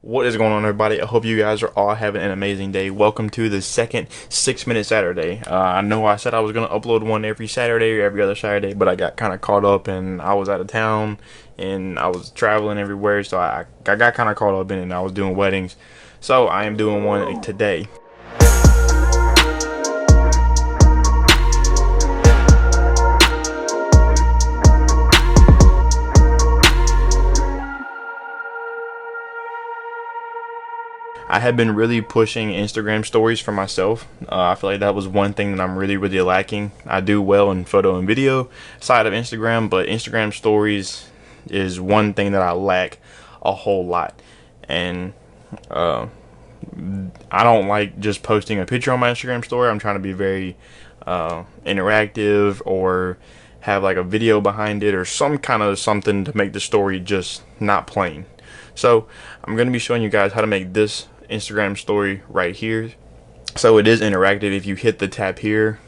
What is going on, everybody? I hope you guys are all having an amazing day. Welcome to the second 6-minute Saturday. I know I said I was going to upload one every Saturday or every other Saturday, but I got kind of caught up and I was out of town and I was traveling everywhere, so I got kind of caught up in it and I was doing weddings. So I am doing one today. I have been really pushing Instagram stories for myself. I feel like that was one thing that I'm really lacking. I do well in photo and video side of Instagram, but Instagram stories is one thing that I lack a whole lot. And I don't like just posting a picture on my Instagram story. I'm trying to be very interactive or have like a video behind it or some kind of something to make the story just not plain. So I'm going to be showing you guys how to make this Instagram story right here. So it is interactive. If you hit the tab here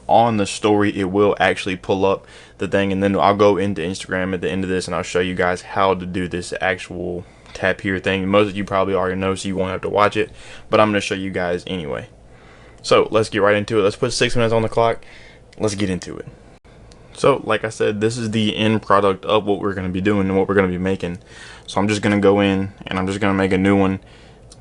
on the story, it will actually pull up the thing, and then I'll go into Instagram at the end of this and I'll show you guys how to do this actual tap here thing. Most of you probably already know, so you won't have to watch it, but I'm going to show you guys anyway. So let's get right into it. Let's put 6 minutes on the clock. Let's get into it. So like I said, this is the end product of what we're going to be doing and what we're going to be making. So I'm just going to go in and I'm just going to make a new one,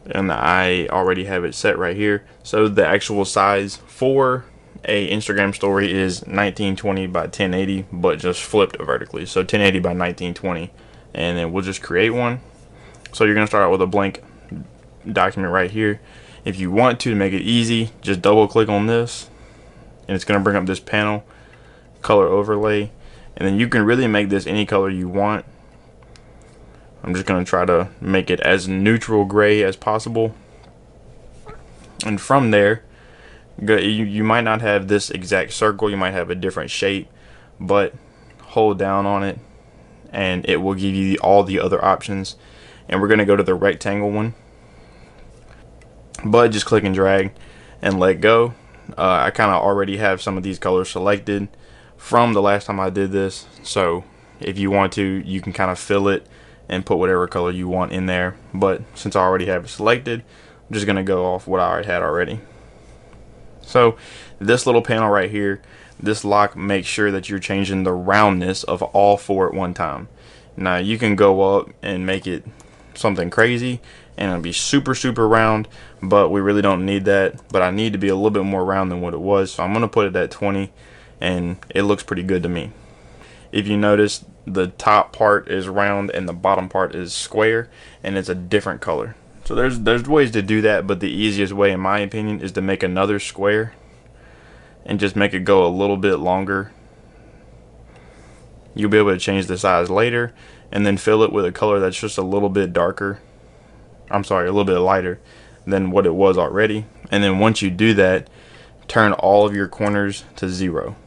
and I already have it set right here. So the actual size for a Instagram story is 1920 by 1080, but just flipped vertically. So 1080 by 1920, and then we'll just create one. So you're going to start out with a blank document right here. If you want to make it easy, just double click on this and it's going to bring up this panel, color overlay, and then you can really make this any color you want. I'm just going to try to make it as neutral gray as possible, and from there you might not have this exact circle, you might have a different shape, but hold down on it and it will give you all the other options. And we're going to go to the rectangle one, but just click and drag and let go. I kind of already have some of these colors selected from the last time I did this, so if you want to, you can kind of fill it and put whatever color you want in there, but since I already have it selected, I'm just gonna go off what I already had already. So this little panel right here, this lock makes sure that you're changing the roundness of all four at one time. Now you can go up and make it something crazy and it'll be super round, but we really don't need that. But I need to be a little bit more round than what it was, so I'm gonna put it at 20, and it looks pretty good to me. If you notice, the top part is round and the bottom part is square, and it's a different color. So there's ways to do that, but the easiest way in my opinion is to make another square and just make it go a little bit longer. You'll be able to change the size later and then fill it with a color that's just a little bit darker, I'm sorry, a little bit lighter than what it was already. And then once you do that, turn all of your corners to 0.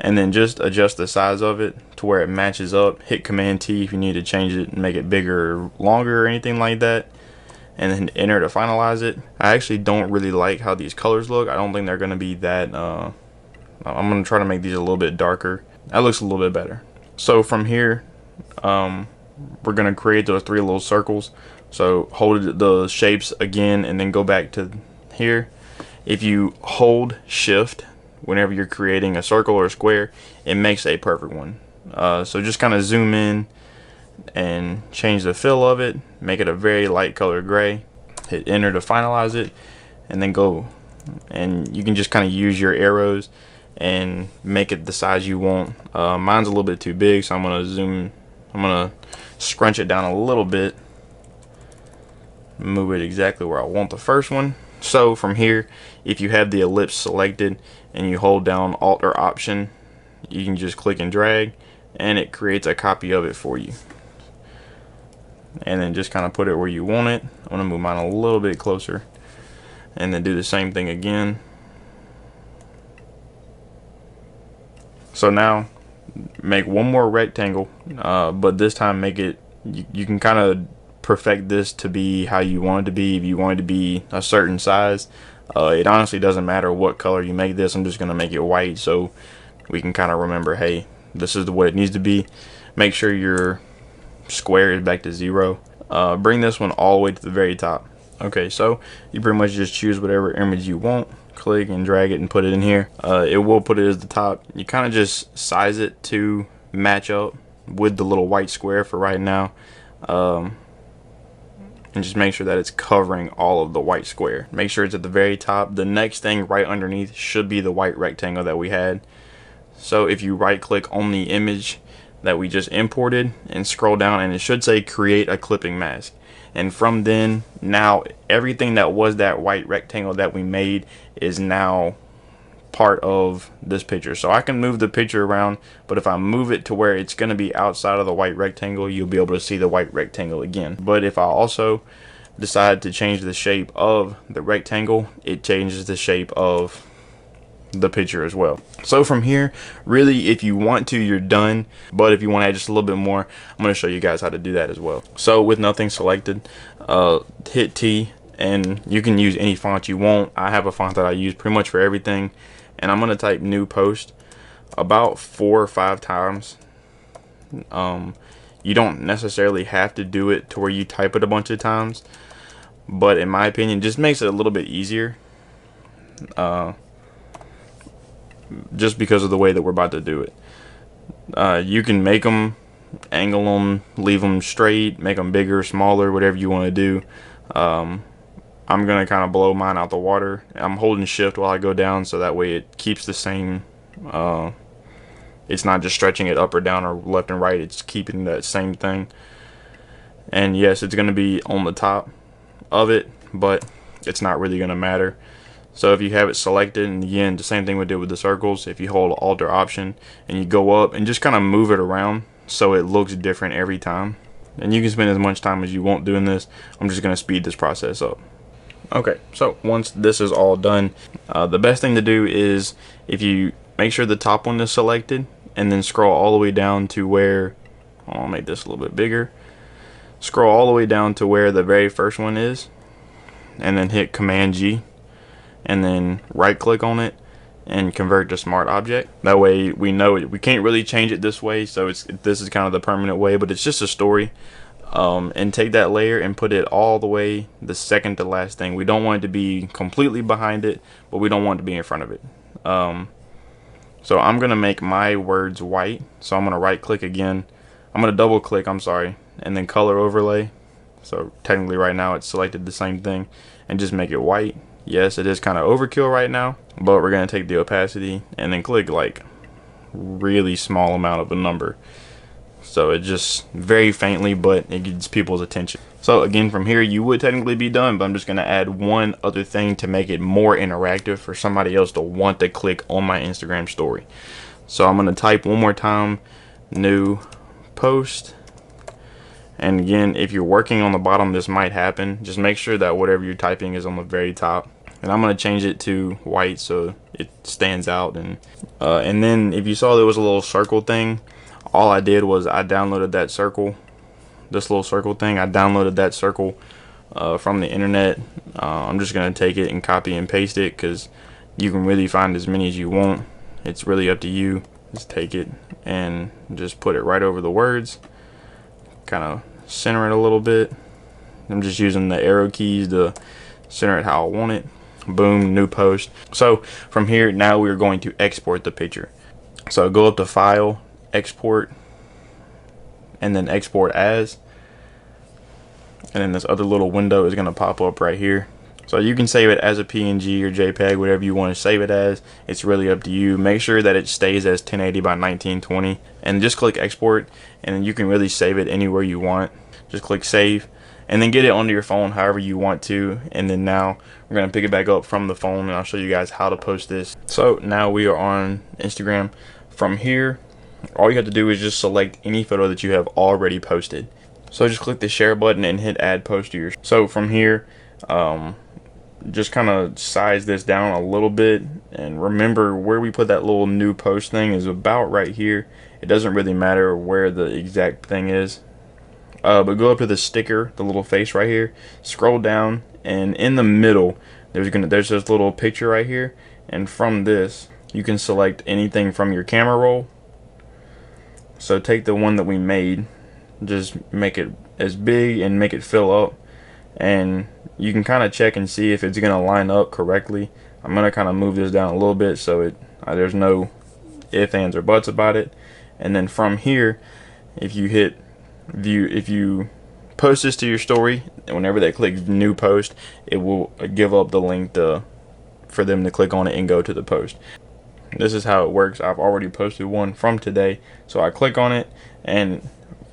And then just adjust the size of it to where it matches up. Hit Command T if you need to change it and make it bigger or longer or anything like that, and then enter to finalize it. I actually don't really like how these colors look. I don't think they're going to be that I'm going to try to make these a little bit darker. That looks a little bit better. So from here, we're going to create those 3 little circles. So hold the shapes again and then go back to here. If you hold shift whenever you're creating a circle or a square, it makes a perfect one. So just kind of zoom in and change the fill of it, make it a very light color gray, hit enter to finalize it, and then go, and you can just kind of use your arrows and make it the size you want. Mine's a little bit too big, so I'm gonna scrunch it down a little bit, move it exactly where I want the first one. So from here, if you have the ellipse selected and you hold down Alt or Option, you can just click and drag and it creates a copy of it for you. And then just kind of put it where you want it. I'm gonna move mine a little bit closer and then do the same thing again. So now make one more rectangle, but this time make it, you can kind of perfect this to be how you want it to be. If you want it to be a certain size, it honestly doesn't matter what color you make this. I'm just gonna make it white so we can kind of remember, hey, this is what it needs to be. Make sure your square is back to 0. bring this one all the way to the very top. Okay, so you pretty much just choose whatever image you want, click and drag it and put it in here. It will put it as the top. You kind of just size it to match up with the little white square for right now. And just make sure that it's covering all of the white square. Make sure it's at the very top. The next thing right underneath should be the white rectangle that we had. So if you right click on the image that we just imported and scroll down, and it should say create a clipping mask. And from then, now everything that was that white rectangle that we made is now part of this picture. So I can move the picture around, but if I move it to where it's going to be outside of the white rectangle, you'll be able to see the white rectangle again. But if I also decide to change the shape of the rectangle, it changes the shape of the picture as well. So from here, really, if you want to, you're done. But if you want to add just a little bit more, I'm going to show you guys how to do that as well. So with nothing selected, hit T, and you can use any font you want. I have a font that I use pretty much for everything, and I'm going to type new post about 4 or 5 times. You don't necessarily have to do it to where you type it a bunch of times, but in my opinion, just makes it a little bit easier, just because of the way that we're about to do it. You can make them, angle them, leave them straight, make them bigger, smaller, whatever you want to do. I'm going to kind of blow mine out the water. I'm holding shift while I go down, so that way it keeps the same, it's not just stretching it up or down or left and right, it's keeping that same thing. And yes, it's going to be on the top of it, but it's not really going to matter. So if you have it selected, and again, the same thing we did with the circles, if you hold Alt or Option and you go up and just kind of move it around so it looks different every time. And you can spend as much time as you want doing this. I'm just going to speed this process up. Okay, so once this is all done, the best thing to do is, if you make sure the top one is selected and then scroll all the way down to where, I'll make this a little bit bigger, scroll all the way down to where the very first one is, and then hit Command G, and then right click on it and convert to smart object. That way we know it. We can't really change it this way, so this is kind of the permanent way, but it's just a story. And take that layer and put it all the way the second to last thing. We don't want it to be completely behind it, but we don't want it to be in front of it. So I'm gonna make my words white, so I'm gonna right click again, I'm gonna double click, I'm sorry, and then color overlay. So technically right now it's selected the same thing, and just make it white. Yes, it is kind of overkill right now, but we're gonna take the opacity and then click like really small amount of a number, so it just very faintly, but it gets people's attention. So again, from here you would technically be done, but I'm just gonna add one other thing to make it more interactive for somebody else to want to click on my Instagram story. So I'm gonna type one more time, new post. And again, if you're working on the bottom, this might happen. Just make sure that whatever you're typing is on the very top. And I'm going to change it to white so it stands out. And then if you saw there was a little circle thing, all I did was I downloaded that circle, this little circle thing. I downloaded that circle from the internet. I'm just going to take it and copy and paste it, because you can really find as many as you want. It's really up to you. Just take it and just put it right over the words. Kind of center it a little bit. I'm just using the arrow keys to center it how I want it. Boom, new post. So from here, now we're going to export the picture. So go up to File, Export, and then Export As. And then this other little window is going to pop up right here. So you can save it as a PNG or JPEG, whatever you want to save it as. It's really up to you. Make sure that it stays as 1080 by 1920, and just click export, and then you can really save it anywhere you want. Just click save, and then get it onto your phone however you want to. And then now we're going to pick it back up from the phone, and I'll show you guys how to post this. So now we are on Instagram. From here, all you have to do is just select any photo that you have already posted. So just click the share button and hit add post to your. So from here, just kind of size this down a little bit, and remember where we put that little new post thing is about right here. It doesn't really matter where the exact thing is, but go up to the sticker, the little face right here, scroll down, and in the middle there's this little picture right here, and from this you can select anything from your camera roll. So take the one that we made, just make it as big and make it fill up, and you can kind of check and see if it's going to line up correctly. I'm going to kind of move this down a little bit so there's no ifs, ands, or buts about it. And then from here, if you hit view, if you post this to your story, and whenever they click new post, it will give up the link for them to click on it and go to the post. This is how it works. I've already posted one from today, so I click on it and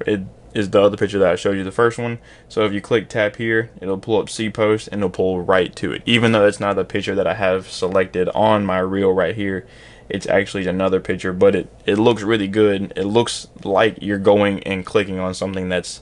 it is the other picture that I showed you, the first one. So if you tap here, it'll pull up C post and it'll pull right to it, even though it's not the picture that I have selected on my reel right here. It's actually another picture, but it looks really good. It looks like you're going and clicking on something that's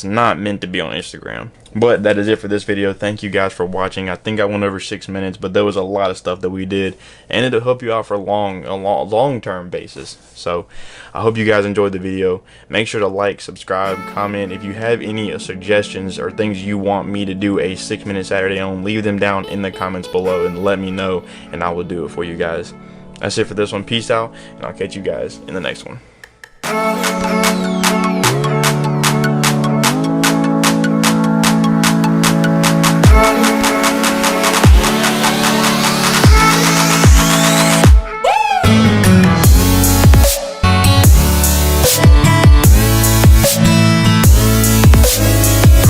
not meant to be on Instagram. But that is it for this video. Thank you guys for watching. I think I went over 6 minutes, but there was a lot of stuff that we did, and it'll help you out for a long-term basis. So I hope you guys enjoyed the video. Make sure to like, subscribe, comment. If you have any suggestions or things you want me to do a 6-minute Saturday on, leave them down in the comments below and let me know, and I will do it for you guys. That's it for this one. Peace out, and I'll catch you guys in the next one.